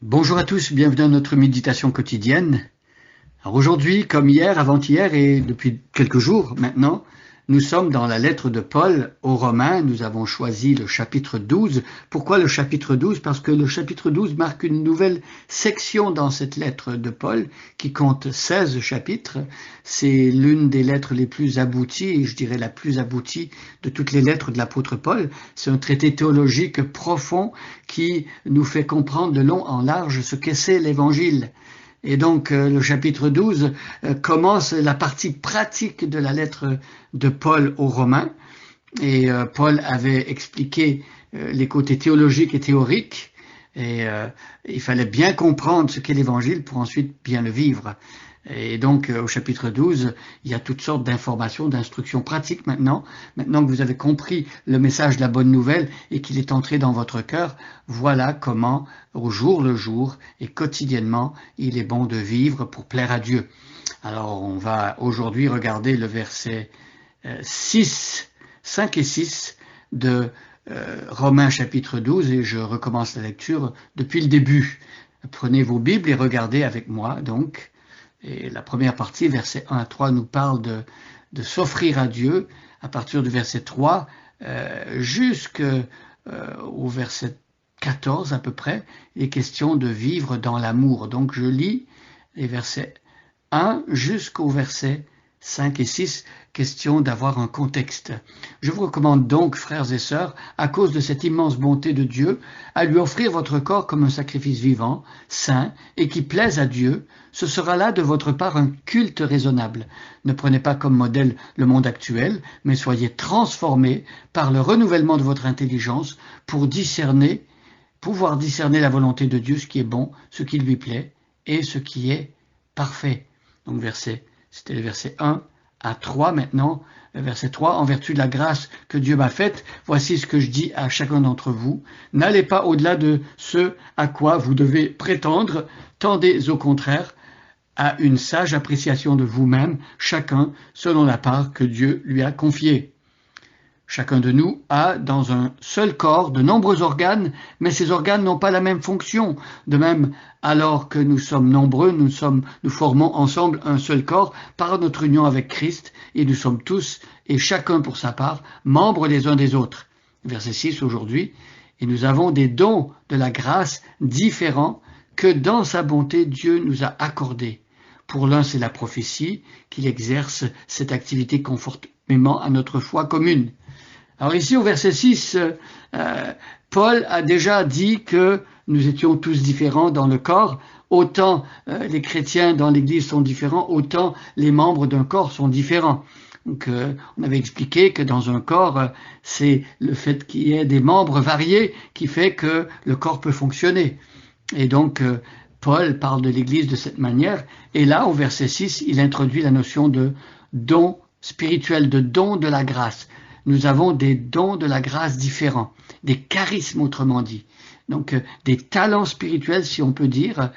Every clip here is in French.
Bonjour à tous, bienvenue dans notre méditation quotidienne. Alors aujourd'hui, comme hier, avant-hier et depuis quelques jours maintenant, nous sommes dans la lettre de Paul aux Romains. Nous avons choisi le chapitre 12. Pourquoi le chapitre 12? Parce que le chapitre 12 marque une nouvelle section dans cette lettre de Paul qui compte 16 chapitres. C'est l'une des lettres les plus abouties, et je dirais la plus aboutie de toutes les lettres de l'apôtre Paul. C'est un traité théologique profond qui nous fait comprendre de long en large ce que c'est l'Évangile. Et donc le chapitre 12 commence la partie pratique de la lettre de Paul aux Romains. Et Paul avait expliqué les côtés théologiques et théoriques. Et il fallait bien comprendre ce qu'est l'Évangile pour ensuite bien le vivre. Et donc au chapitre 12, il y a toutes sortes d'informations, d'instructions pratiques maintenant. Maintenant que vous avez compris le message de la bonne nouvelle et qu'il est entré dans votre cœur, voilà comment au jour le jour et quotidiennement il est bon de vivre pour plaire à Dieu. Alors on va aujourd'hui regarder le verset 5 et 6 de Romains chapitre 12 et je recommence la lecture depuis le début. Prenez vos Bibles et regardez avec moi donc. Et la première partie, versets 1 à 3, nous parle de s'offrir à Dieu. À partir du verset 3 jusqu'au verset 14 à peu près, il est question de vivre dans l'amour. Donc je lis les versets 1 jusqu'au verset 5 et 6, question d'avoir un contexte. Je vous recommande donc, frères et sœurs, à cause de cette immense bonté de Dieu, à lui offrir votre corps comme un sacrifice vivant, saint et qui plaise à Dieu. Ce sera là de votre part un culte raisonnable. Ne prenez pas comme modèle le monde actuel, mais soyez transformés par le renouvellement de votre intelligence pour pouvoir discerner la volonté de Dieu, ce qui est bon, ce qui lui plaît et ce qui est parfait. Donc c'était le verset 1 à 3 maintenant. Verset 3, en vertu de la grâce que Dieu m'a faite, voici ce que je dis à chacun d'entre vous. N'allez pas au-delà de ce à quoi vous devez prétendre, tendez au contraire à une sage appréciation de vous-même, chacun selon la part que Dieu lui a confiée. Chacun de nous a dans un seul corps de nombreux organes, mais ces organes n'ont pas la même fonction. De même, alors que nous sommes nombreux, nous formons ensemble un seul corps par notre union avec Christ, et nous sommes tous, et chacun pour sa part, membres les uns des autres. Verset 6 aujourd'hui, et nous avons des dons de la grâce différents que dans sa bonté Dieu nous a accordés. Pour l'un, c'est la prophétie, qu'il exerce cette activité conformément à notre foi commune. Alors ici, au verset 6, Paul a déjà dit que nous étions tous différents dans le corps. Autant les chrétiens dans l'Église sont différents, autant les membres d'un corps sont différents. Donc, on avait expliqué que dans un corps, c'est le fait qu'il y ait des membres variés qui fait que le corps peut fonctionner. Et donc, Paul parle de l'Église de cette manière. Et là, au verset 6, il introduit la notion de don spirituel, de don de la grâce. Nous avons des dons de la grâce différents, des charismes autrement dit. Donc des talents spirituels, si on peut dire,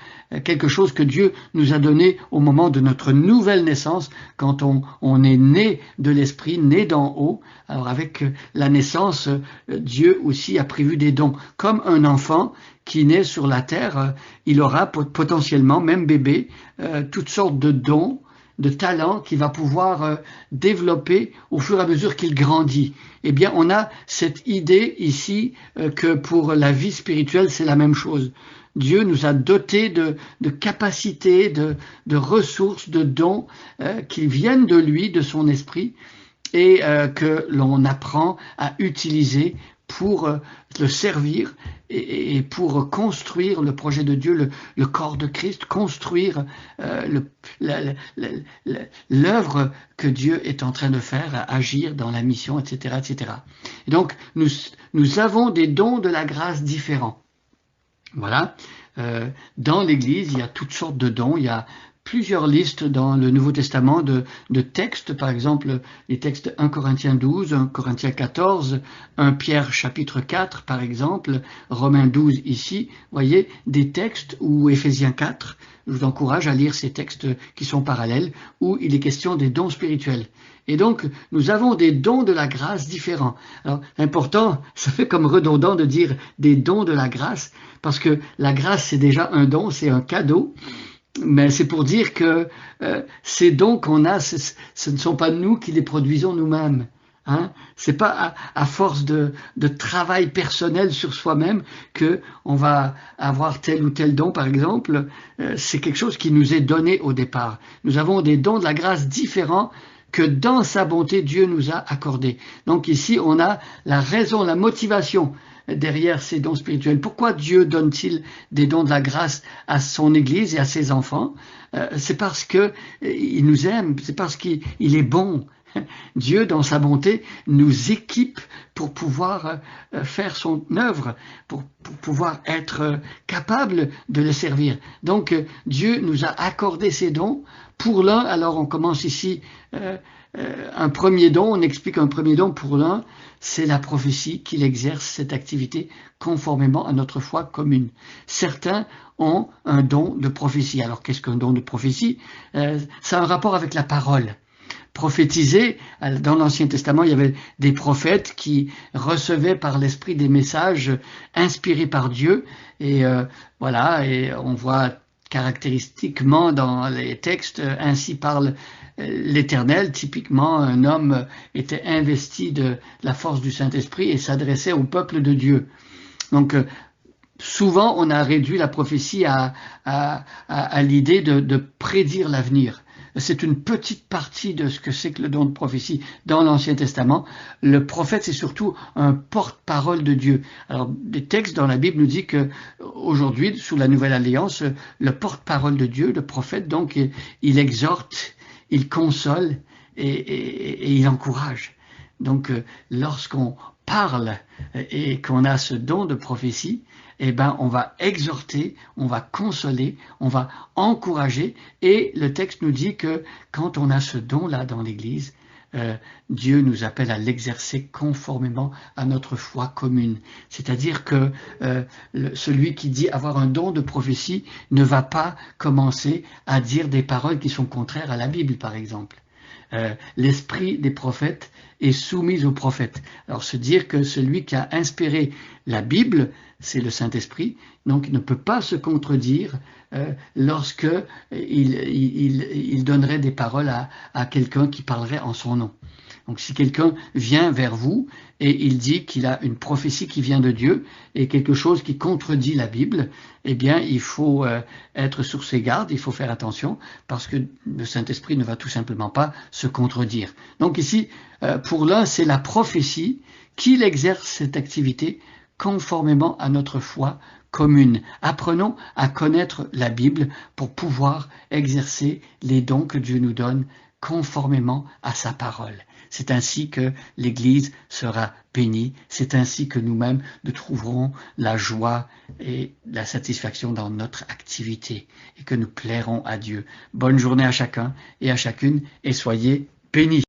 quelque chose que Dieu nous a donné au moment de notre nouvelle naissance, quand on est né de l'Esprit, né d'en haut. Alors avec la naissance, Dieu aussi a prévu des dons. Comme un enfant qui naît sur la terre, il aura potentiellement, même bébé, toutes sortes de dons, de talent qu'il va pouvoir développer au fur et à mesure qu'il grandit. Eh bien, on a cette idée ici que pour la vie spirituelle, c'est la même chose. Dieu nous a dotés de capacités, de ressources, de dons qui viennent de lui, de son esprit, et que l'on apprend à utiliser pour le servir et pour construire le projet de Dieu, le corps de Christ, construire l'œuvre que Dieu est en train de faire, agir dans la mission, etc. etc. Et donc, nous avons des dons de la grâce différents. Voilà. Dans l'Église, il y a toutes sortes de dons. Il y a plusieurs listes dans le Nouveau Testament de textes, par exemple les textes 1 Corinthiens 12, 1 Corinthiens 14, 1 Pierre chapitre 4 par exemple, Romains 12 ici, voyez, des textes, ou Éphésiens 4, je vous encourage à lire ces textes qui sont parallèles, où il est question des dons spirituels. Et donc, nous avons des dons de la grâce différents. Alors, important, ça fait comme redondant de dire des dons de la grâce, parce que la grâce, c'est déjà un don, c'est un cadeau, mais c'est pour dire que ces dons qu'on a, ce ne sont pas nous qui les produisons nous-mêmes. Hein? C'est pas à force de travail personnel sur soi-même que on va avoir tel ou tel don, par exemple. C'est quelque chose qui nous est donné au départ. Nous avons des dons de la grâce différents que dans sa bonté, Dieu nous a accordés. Donc ici, on a la raison, la motivation derrière ces dons spirituels. Pourquoi Dieu donne-t-il des dons de la grâce à son Église et à ses enfants? C'est parce qu'il nous aime, c'est parce qu'il est bon. Dieu, dans sa bonté, nous équipe pour pouvoir faire son œuvre, pour pouvoir être capable de le servir. Donc, Dieu nous a accordé ces dons. Pour l'un, alors on commence ici un premier don, on explique un premier don pour l'un, c'est la prophétie qu'il exerce cette activité conformément à notre foi commune. Certains ont un don de prophétie. Alors, qu'est-ce qu'un don de prophétie? Ça a un rapport avec la parole. Prophétiser, dans l'Ancien Testament, il y avait des prophètes qui recevaient par l'Esprit des messages inspirés par Dieu. Et voilà, et on voit caractéristiquement dans les textes, ainsi parle l'Éternel. Typiquement, un homme était investi de la force du Saint-Esprit et s'adressait au peuple de Dieu. Donc, souvent, on a réduit la prophétie à l'idée de prédire l'avenir. C'est une petite partie de ce que c'est que le don de prophétie dans l'Ancien Testament. Le prophète, c'est surtout un porte-parole de Dieu. Alors, des textes dans la Bible nous disent que aujourd'hui, sous la Nouvelle Alliance, le porte-parole de Dieu, le prophète, donc, il exhorte, il console et il encourage. Donc, lorsqu'on parle et qu'on a ce don de prophétie, eh ben, on va exhorter, on va consoler, on va encourager. Et le texte nous dit que quand on a ce don-là dans l'Église, Dieu nous appelle à l'exercer conformément à notre foi commune. C'est-à-dire que celui qui dit avoir un don de prophétie ne va pas commencer à dire des paroles qui sont contraires à la Bible, par exemple. L'esprit des prophètes est soumis aux prophètes. Alors se dire que celui qui a inspiré la Bible, c'est le Saint-Esprit, donc il ne peut pas se contredire lorsque il donnerait des paroles à quelqu'un qui parlerait en son nom. Donc si quelqu'un vient vers vous et il dit qu'il a une prophétie qui vient de Dieu et quelque chose qui contredit la Bible, eh bien il faut être sur ses gardes, il faut faire attention parce que le Saint-Esprit ne va tout simplement pas se contredire. Donc ici, pour l'un, c'est la prophétie qu'il exerce cette activité conformément à notre foi commune. Apprenons à connaître la Bible pour pouvoir exercer les dons que Dieu nous donne conformément à sa parole. C'est ainsi que l'Église sera bénie, c'est ainsi que nous-mêmes nous trouverons la joie et la satisfaction dans notre activité et que nous plairons à Dieu. Bonne journée à chacun et à chacune et soyez bénis.